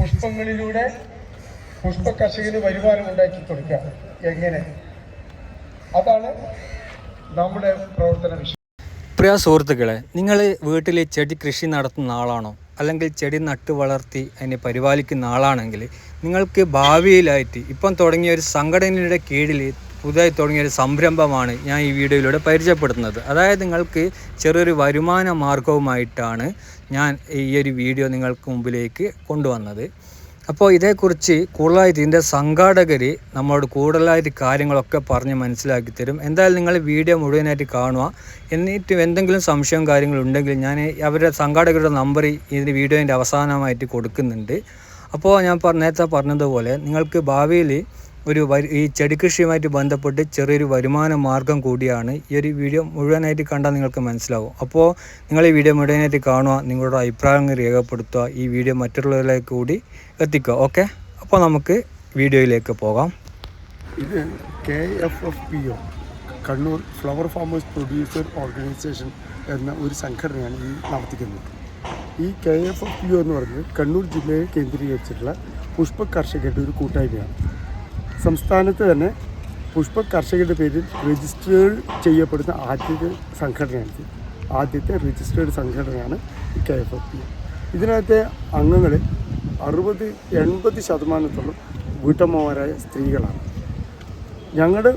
പുഷ്പങ്ങളിലൂടെ പുഷ്പ കർഷകന് വരുമാനം ഉണ്ടാക്കി കൊടുക്കുക എങ്ങനെ, അതാണ് നമ്മുടെ പ്രവർത്തന വിഷയം. പ്രിയ സുഹൃത്തുക്കളെ, നിങ്ങൾ വീട്ടിൽ ചെടി കൃഷി നടത്തുന്ന ആളാണോ, അല്ലെങ്കിൽ ചെടി നട്ട് വളർത്തി അതിനെ പരിപാലിക്കുന്ന ആളാണെങ്കിൽ നിങ്ങൾക്ക് ഭാവിയിലായിട്ട് ഇപ്പം തുടങ്ങിയ ഒരു സംഘടനയുടെ കീഴിൽ പുതുതായി തുടങ്ങിയ ഒരു സംരംഭമാണ് ഞാൻ ഈ വീഡിയോയിലൂടെ പരിചയപ്പെടുത്തുന്നത്. അതായത് നിങ്ങൾക്ക് ചെറിയൊരു വരുമാന മാർഗവുമായിട്ടാണ് ഞാൻ ഈ ഒരു വീഡിയോ നിങ്ങൾക്ക് മുമ്പിലേക്ക് കൊണ്ടുവന്നത്. അപ്പോൾ ഇതേക്കുറിച്ച് കൂടുതലായിട്ട് ഇതിൻ്റെ സംഘാടകർ നമ്മളോട് കൂടുതലായിട്ട് കാര്യങ്ങളൊക്കെ പറഞ്ഞ് മനസ്സിലാക്കി തരും. എന്തായാലും നിങ്ങൾ വീഡിയോ മുഴുവനായിട്ട് കാണുക. എന്നിട്ട് എന്തെങ്കിലും സംശയവും കാര്യങ്ങളുണ്ടെങ്കിൽ ഞാൻ അവരുടെ സംഘാടകരുടെ നമ്പർ ഇതിൻ്റെ വീഡിയോൻ്റെ അവസാനമായിട്ട് കൊടുക്കുന്നുണ്ട്. അപ്പോൾ ഞാൻ നേരത്തെ പറഞ്ഞതുപോലെ നിങ്ങൾക്ക് ഭാവിയിൽ ഈ ചെടി കൃഷിയുമായിട്ട് ബന്ധപ്പെട്ട് ചെറിയൊരു വരുമാന മാർഗം കൂടിയാണ്. ഈ ഒരു വീഡിയോ മുഴുവനായിട്ട് കണ്ടാൽ നിങ്ങൾക്ക് മനസ്സിലാവും. അപ്പോൾ നിങ്ങൾ ഈ വീഡിയോ മുഴുവനായിട്ട് കാണുക, നിങ്ങളുടെ അഭിപ്രായങ്ങൾ രേഖപ്പെടുത്തുക, ഈ വീഡിയോ മറ്റുള്ളവരിലേക്ക് കൂടി എത്തിക്കുക. ഓക്കെ, അപ്പോൾ നമുക്ക് വീഡിയോയിലേക്ക് പോകാം. ഇത് KFFPO Kannur flower farmers producer organisation എന്ന ഒരു സംഘടനയാണ് ഈ നടത്തിക്കുന്നത്. ഈ KFFPO എന്ന് പറയുന്നത് കണ്ണൂർ ജില്ലയെ കേന്ദ്രീകരിച്ചിട്ടുള്ള പുഷ്പ കർഷകരുടെ ഒരു കൂട്ടായ്മയാണ്. സംസ്ഥാനത്ത് തന്നെ പുഷ്പ കർഷകരുടെ പേരിൽ രജിസ്റ്റേർഡ് ചെയ്യപ്പെടുന്ന ആദ്യത്തെ രജിസ്റ്റേർഡ് സംഘടനയാണ് ഈ KFFPO. ഇതിനകത്തെ അംഗങ്ങൾ 60-80% വീട്ടമ്മമാരായ സ്ത്രീകളാണ്. ഞങ്ങളുടെ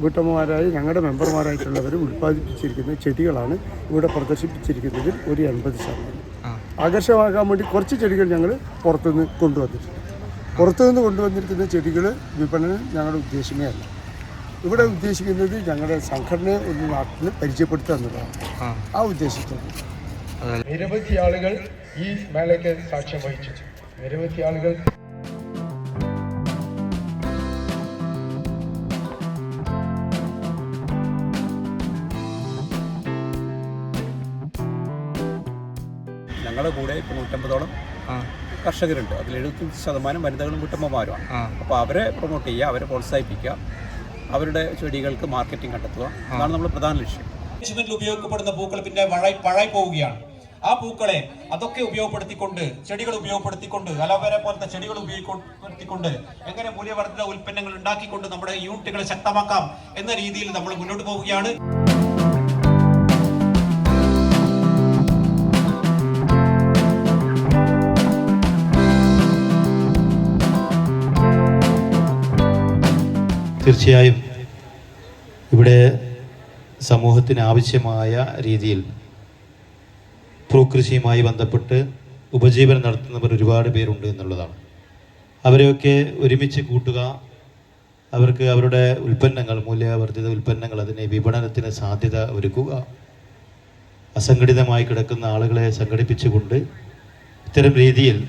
വീട്ടമ്മമാരായ ഞങ്ങളുടെ മെമ്പർമാരായിട്ടുള്ളവർ ഉൽപ്പാദിപ്പിച്ചിരിക്കുന്ന ചെടികളാണ് ഇവിടെ പ്രദർശിപ്പിച്ചിരിക്കുന്നതിൽ ഒരു 80%. ആകർഷകമാകാൻ വേണ്ടി കുറച്ച് ചെടികൾ ഞങ്ങൾ പുറത്തുനിന്ന് കൊണ്ടുവന്നിരിക്കുന്ന ചെടികൾ വിപണനം ഞങ്ങളുടെ ഉദ്ദേശമേ അല്ല. ഇവിടെ ഉദ്ദേശിക്കുന്നത് ഞങ്ങളുടെ സംഘടനയെ ഒന്ന് നാട്ടിൽ പരിചയപ്പെടുത്തുക എന്നുള്ളതാണ് ആ ഉദ്ദേശിച്ചത്. നിരവധി ആളുകൾ ഈ മേളയ്ക്ക് സാക്ഷ്യം വഹിച്ചു. നിരവധി ആളുകൾ ഞങ്ങളുടെ കൂടെ ഇപ്പോൾ 150ഓളം കർഷകരുണ്ട്. അതിൽ 75% വനിതകളും വീട്ടമ്മമാരുമാണ്. അപ്പോൾ അവരെ പ്രൊമോട്ട് ചെയ്യുക, അവരെ പ്രോത്സാഹിപ്പിക്കുക, അവരുടെ ചെടികൾക്ക് മാർക്കറ്റിംഗ് കണ്ടെത്തുക, അതാണ് നമ്മുടെ പ്രധാന ലക്ഷ്യം. ഉപയോഗപ്പെടുന്ന പൂക്കൾ പിന്നെ പഴായി പോവുകയാണ്. ആ പൂക്കളെ അതൊക്കെ ചെടികൾ ഉപയോഗപ്പെടുത്തിക്കൊണ്ട് അലോവേര പോലത്തെ ചെടികൾ ഉപയോഗപ്പെടുത്തിക്കൊണ്ട് എങ്ങനെ മൂല്യവർദ്ധിത ഉൽപ്പന്നങ്ങൾ ഉണ്ടാക്കിക്കൊണ്ട് നമ്മുടെ യൂണിറ്റുകളെ ശക്തമാക്കാം എന്ന രീതിയിൽ നമ്മൾ മുന്നോട്ട് പോവുകയാണ്. തീർച്ചയായും ഇവിടെ സമൂഹത്തിന് ആവശ്യമായ രീതിയിൽ ഭൂകൃഷിയുമായി ബന്ധപ്പെട്ട് ഉപജീവനം നടത്തുന്നവർ ഒരുപാട് പേരുണ്ട് എന്നുള്ളതാണ്. അവരെയൊക്കെ ഒരുമിച്ച് കൂട്ടുക, അവർക്ക് അവരുടെ ഉൽപ്പന്നങ്ങൾ, മൂല്യവർദ്ധിത ഉൽപ്പന്നങ്ങൾ, അതിനെ വിപണനത്തിന് സാധ്യത ഒരുക്കുക, അസംഘടിതമായി കിടക്കുന്ന ആളുകളെ സംഘടിപ്പിച്ചുകൊണ്ട് ഇത്തരം രീതിയിൽ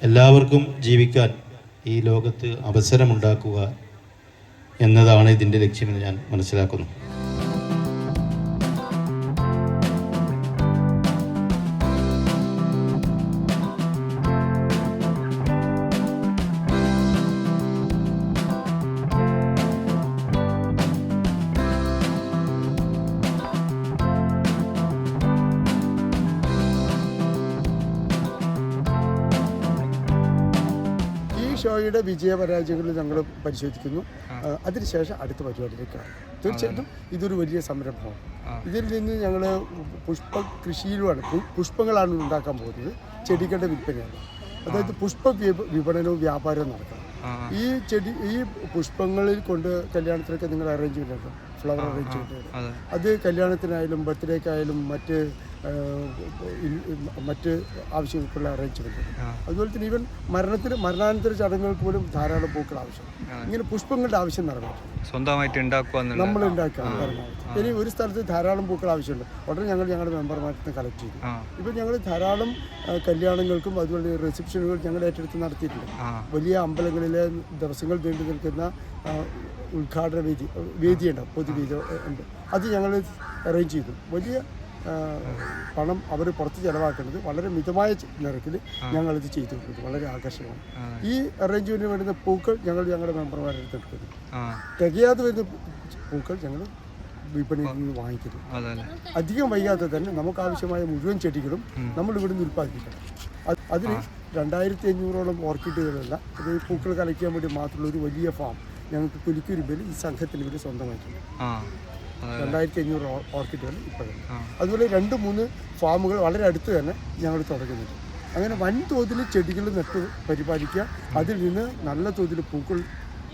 എല്ലാവർക്കും ജീവിക്കാൻ ഈ ലോകത്ത് അവസരമുണ്ടാക്കുക എന്നതാണ് ഇതിൻ്റെ ലക്ഷ്യമെന്ന് ഞാൻ മനസ്സിലാക്കുന്നു. ഷോയുടെ വിജയപരാജയങ്ങൾ ഞങ്ങൾ പരിശോധിക്കുന്നു. അതിനുശേഷം അടുത്ത പരിപാടിയിലേക്കാണ്. തീർച്ചയായിട്ടും ഇതൊരു വലിയ സംരംഭമാണ്. ഇതിൽ നിന്ന് ഞങ്ങൾ കൃഷിയിലുമാണ് പുഷ്പങ്ങളാണ് ഉണ്ടാക്കാൻ പോകുന്നത്. ചെടികളുടെ വിൽപ്പനയാണ്. അതായത് പുഷ്പ വിപണനവും വ്യാപാരവും നടക്കണം. ഈ പുഷ്പങ്ങളിൽ കൊണ്ട് കല്യാണത്തിനൊക്കെ നിങ്ങൾ അറേഞ്ച്മെൻ്റ് ഫ്ലവർ അറേഞ്ച്മെൻ്റ്, അത് കല്യാണത്തിനായാലും ബർത്ത്ഡേക്കായാലും മറ്റ് ആവശ്യങ്ങൾക്കുള്ള അറേഞ്ച്മെൻറ്റ്. അതുപോലെ തന്നെ ഈവൻ മരണാനന്തര ചടങ്ങുകൾക്ക് പോലും ധാരാളം പൂക്കൾ ആവശ്യം. ഇങ്ങനെ പുഷ്പങ്ങളുടെ ആവശ്യം നിറവേറ്റും സ്വന്തമായിട്ട് നമ്മൾ ഉണ്ടാക്കുക. ഇനി ഒരു സ്ഥലത്ത് ധാരാളം പൂക്കൾ ആവശ്യമുണ്ട്, ഉടനെ ഞങ്ങളുടെ മെമ്പർമാരിൽ നിന്ന് കളക്ട് ചെയ്തു. ഇപ്പം ഞങ്ങൾ ധാരാളം കല്യാണങ്ങൾക്കും അതുപോലെ റിസപ്ഷനുകൾ ഞങ്ങൾ ഏറ്റെടുത്ത് നടത്തിയിട്ടുണ്ട്. വലിയ അമ്പലങ്ങളിലെ ദിവസങ്ങൾ നീണ്ടു നിൽക്കുന്ന ഉദ്ഘാടന വേദിയുണ്ടാവും, പൊതുവേദി ഉണ്ട്. അത് ഞങ്ങൾ അറേഞ്ച് ചെയ്തു. വലിയ പണം അവർ പുറത്ത് ചിലവാക്കുന്നത് വളരെ മിതമായ നിരക്കിൽ ഞങ്ങളിത് ചെയ്തു കൊടുക്കുന്നത് വളരെ ആകർഷകമാണ്. ഈ അറേഞ്ച്മെൻറ്റിന് വേണ്ടുന്ന പൂക്കൾ ഞങ്ങളുടെ മെമ്പർമാരെടുത്ത് എടുക്കുന്നു. തികയാതെ വരുന്ന പൂക്കൾ ഞങ്ങൾ വിപണിയിൽ നിന്ന് വാങ്ങിക്കുന്നത്. അതല്ലേ. അധികം വൈകാതെ തന്നെ നമുക്ക് ആവശ്യമായ മുഴുവൻ ചെടികളും നമ്മൾ ഇവിടുന്ന് ഉൽപ്പാദിപ്പിക്കണം. അതിന് 2500ഓളം ഓർക്കിഡുകളല്ല, അത് പൂക്കൾ കളയ്ക്കാൻ വേണ്ടി മാത്രമുള്ള ഒരു വലിയ ഫാം ഞങ്ങൾക്ക് പുലിക്കുരുമ്പിൽ ഈ സംഘത്തിന് ഇവർ സ്വന്തമായിട്ടുണ്ട്. 2500 ഓർക്കിഡുകൾ ഇപ്പോഴും. അതുപോലെ 2-3 ഫാമുകൾ വളരെ അടുത്ത് തന്നെ ഞങ്ങൾ തുടങ്ങുന്നുണ്ട്. അങ്ങനെ വൻതോതിൽ ചെടികൾ നട്ട് പരിപാലിക്കുക, അതിൽ നിന്ന് നല്ല തോതിൽ പൂക്കൾ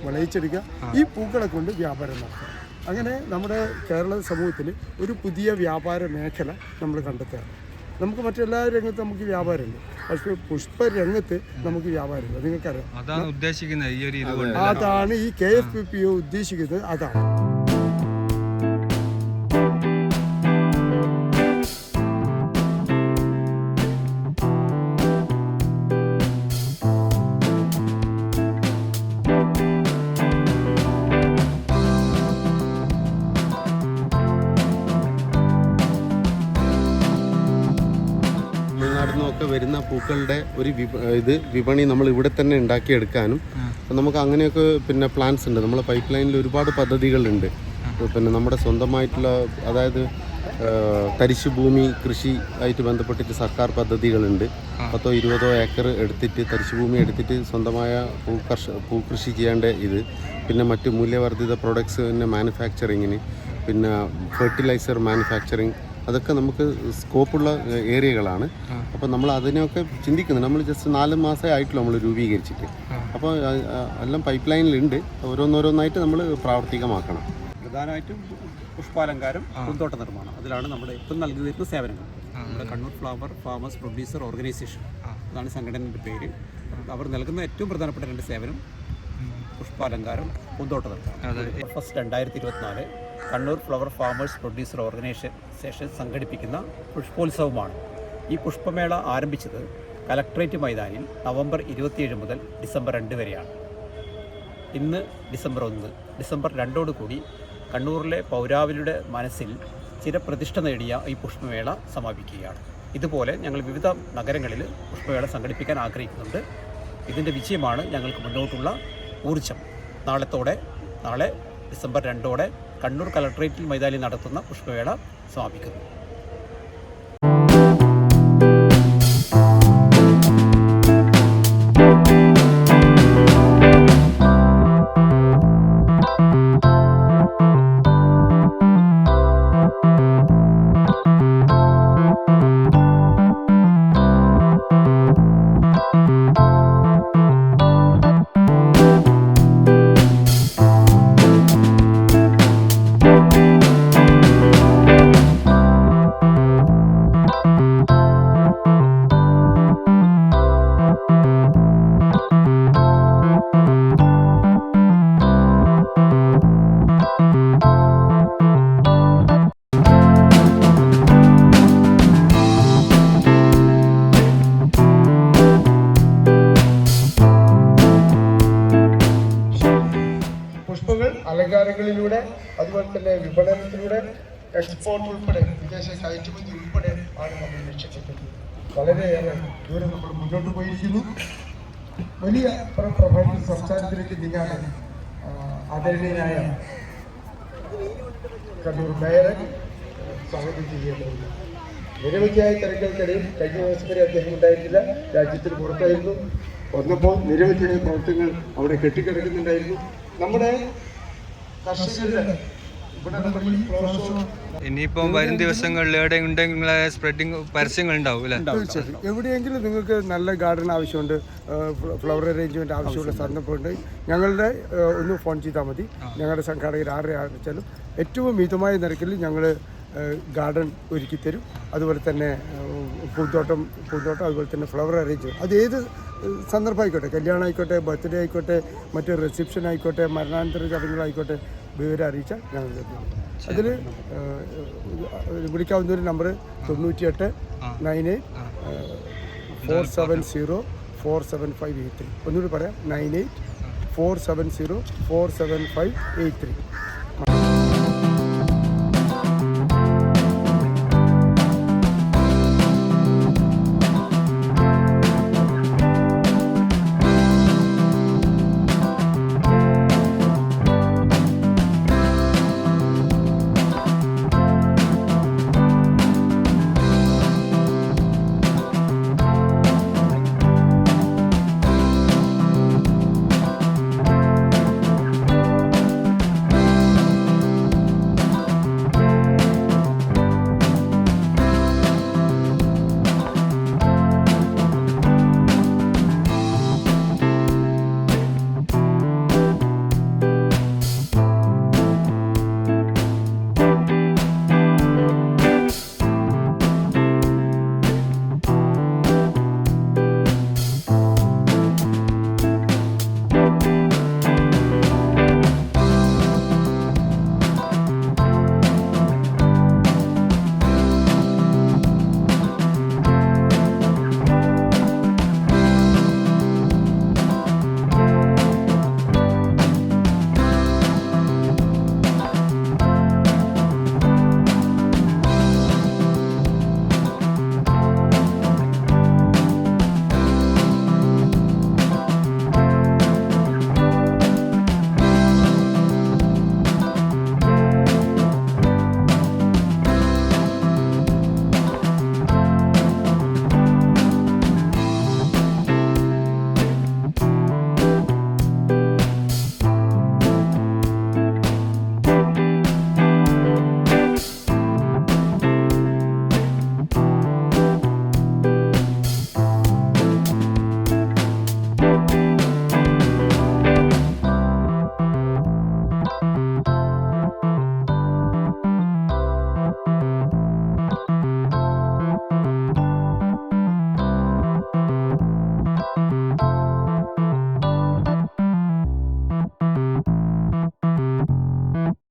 വിളയിച്ചെടുക്കുക, ഈ പൂക്കളെ കൊണ്ട് വ്യാപാരം നടത്തുക. അങ്ങനെ നമ്മുടെ കേരള സമൂഹത്തിൽ ഒരു പുതിയ വ്യാപാര മേഖല നമ്മൾ കണ്ടെത്തുകയാണ്. നമുക്ക് മറ്റെല്ലാ രംഗത്തും നമുക്ക് വ്യാപാരമുണ്ട്, പക്ഷേ പുഷ്പരംഗത്ത് നമുക്ക് വ്യാപാരമില്ല. നിങ്ങൾക്കറിയാം, അതാണ് ഉദ്ദേശിക്കുന്നത് ഈ ഒരു ഇത്. അതാണ് ഈ KFPPO ഉദ്ദേശിക്കുന്നത്. അതാണ് ഒക്കെ വരുന്ന പൂക്കളുടെ ഒരു വിപണി നമ്മൾ ഇവിടെ തന്നെ ഉണ്ടാക്കിയെടുക്കാനും നമുക്ക് അങ്ങനെയൊക്കെ പിന്നെ പ്ലാൻസ് ഉണ്ട്. നമ്മളെ പൈപ്പ് ലൈനിൽ ഒരുപാട് പദ്ധതികളുണ്ട്. പിന്നെ നമ്മുടെ സ്വന്തമായിട്ടുള്ള, അതായത് തരിശു ഭൂമി കൃഷി ആയിട്ട് ബന്ധപ്പെട്ടിട്ട് സർക്കാർ പദ്ധതികളുണ്ട്. 10-20 ഏക്കർ എടുത്തിട്ട് തരിശു ഭൂമി എടുത്തിട്ട് സ്വന്തമായ പൂക്കൃഷി ചെയ്യേണ്ട ഇത്. പിന്നെ മറ്റ് മൂല്യവർദ്ധിത പ്രൊഡക്ട്സ്, പിന്നെ മാനുഫാക്ചറിങ്ങിന്, പിന്നെ ഫെർട്ടിലൈസർ മാനുഫാക്ചറിങ്, അതൊക്കെ നമുക്ക് സ്കോപ്പുള്ള ഏരിയകളാണ്. അപ്പോൾ നമ്മൾ അതിനെയൊക്കെ ചിന്തിക്കുന്നത്. നമ്മൾ ജസ്റ്റ് 4 മാസമേ ആയിട്ടുള്ളൂ നമ്മൾ രൂപീകരിച്ചിട്ട്. അപ്പോൾ എല്ലാം പൈപ്പ് ലൈനിലുണ്ട്. ഓരോന്നോരോന്നായിട്ട് നമ്മൾ പ്രാവർത്തികമാക്കണം. പ്രധാനമായിട്ടും പുഷ്പാലങ്കാരം, പൂന്തോട്ട നിർമ്മാണം, അതിലാണ് നമ്മുടെ ഇപ്പം നൽകി വരുന്ന സേവനങ്ങൾ. നമ്മുടെ Kannur flower farmers producer organisation, അതാണ് സംഘടനയുടെ പേര്. അവർ നൽകുന്ന ഏറ്റവും പ്രധാനപ്പെട്ട 2 സേവനം പുഷ്പാലങ്കാരം, പൂന്തോട്ട നിർമ്മാണം. First 2024 Kannur flower farmers producer organisation സംഘടിപ്പിക്കുന്ന പുഷ്പോത്സവമാണ്. ഈ പുഷ്പമേള ആരംഭിച്ചത് കലക്ട്രേറ്റ് മൈതാനിൽ നവംബർ 27 മുതൽ ഡിസംബർ 2 വരെയാണ്. ഇന്ന് ഡിസംബർ 1. ഡിസംബർ 2 കൂടി കണ്ണൂരിലെ പൗരാവലിയുടെ മനസ്സിൽ ചിരപ്രതിഷ്ഠ നേടിയ ഈ പുഷ്പമേള സമാപിക്കുകയാണ്. ഇതുപോലെ ഞങ്ങൾ വിവിധ നഗരങ്ങളിൽ പുഷ്പമേള സംഘടിപ്പിക്കാൻ ആഗ്രഹിക്കുന്നുണ്ട്. ഇതിൻ്റെ വിജയമാണ് ഞങ്ങൾക്ക് മുന്നോട്ടുള്ള ഊർജ്ജം. നാളെ ഡിസംബർ 2 കണ്ണൂർ കലക്ട്രേറ്റിൽ മൈതാനിൽ നടത്തുന്ന പുഷ്പമേള സമാപിക്കുന്നു. അലങ്കാരങ്ങളിലൂടെ, അതുപോലെ തന്നെ വിപണനത്തിലൂടെ, എക്സ്പോർട്ട് ഉൾപ്പെടെ, വിദേശ കയറ്റുമതി ഉൾപ്പെടെ ആണ് നമ്മൾ ലക്ഷ്യമിട്ടത്. വളരെയേറെ ദൂരം നമ്മൾ മുന്നോട്ട് പോയിരിക്കുന്നു. വലിയ പ്രഭാഷണ സംസാരത്തിലേക്ക് നീങ്ങാതെ ആദരണീയനായ കണ്ണൂർ മേയറെ സ്വാഗതം ചെയ്യേണ്ടതുണ്ട്. നിരവധിയായ തിരക്കുകൾക്കിടയിൽ കഴിഞ്ഞ ദിവസം വരെ അദ്ദേഹം ഉണ്ടായിരുന്നില്ല, രാജ്യത്തിന് പുറത്തായിരുന്നു. വന്നപ്പോൾ നിരവധിയായ പ്രവർത്തനങ്ങൾ അവിടെ കെട്ടിക്കിടക്കുന്നുണ്ടായിരുന്നു. നമ്മുടെ കർഷകരുടെ ഇനിയിപ്പം വരും ദിവസങ്ങളിൽ എവിടെ ഉണ്ടെങ്കിൽ സ്പ്രെഡിങ് പരസ്യങ്ങൾ ഉണ്ടാവും അല്ലേ? തീർച്ചയായിട്ടും. എവിടെയെങ്കിലും നിങ്ങൾക്ക് നല്ല ഗാർഡൻ ആവശ്യമുണ്ട്, ഫ്ലവർ അറേഞ്ച്മെൻറ്റ് ആവശ്യമുള്ള സന്ദർഭമുണ്ട്, ഞങ്ങളുടെ ഒന്ന് ഫോൺ ചെയ്താൽ മതി. ഞങ്ങളുടെ സംഘാടകർ ആരെ ആവശ്യമായാലും ഏറ്റവും മിതമായ നിരക്കിൽ ഞങ്ങൾ ഗാർഡൻ ഒരുക്കി തരും. അതുപോലെ തന്നെ പൂന്തോട്ടം, അതുപോലെ തന്നെ ഫ്ലവർ അറേഞ്ച്മെൻറ്റ്, അത് ഏത് സന്ദർഭമായിക്കോട്ടെ, കല്യാണം ആയിക്കോട്ടെ, ബർത്ത്ഡേ ആയിക്കോട്ടെ, മറ്റ് റിസപ്ഷൻ ആയിക്കോട്ടെ, മരണാനന്തര ചടങ്ങുകളായിക്കോട്ടെ, വിവരം അറിയിച്ചാൽ ഞങ്ങൾ തരുന്നു. അതിൽ വിളിക്കാവുന്ന ഒരു നമ്പർ 98 98 470 47583. ഒന്നുകൂടി പറയാം, 98 470 47583.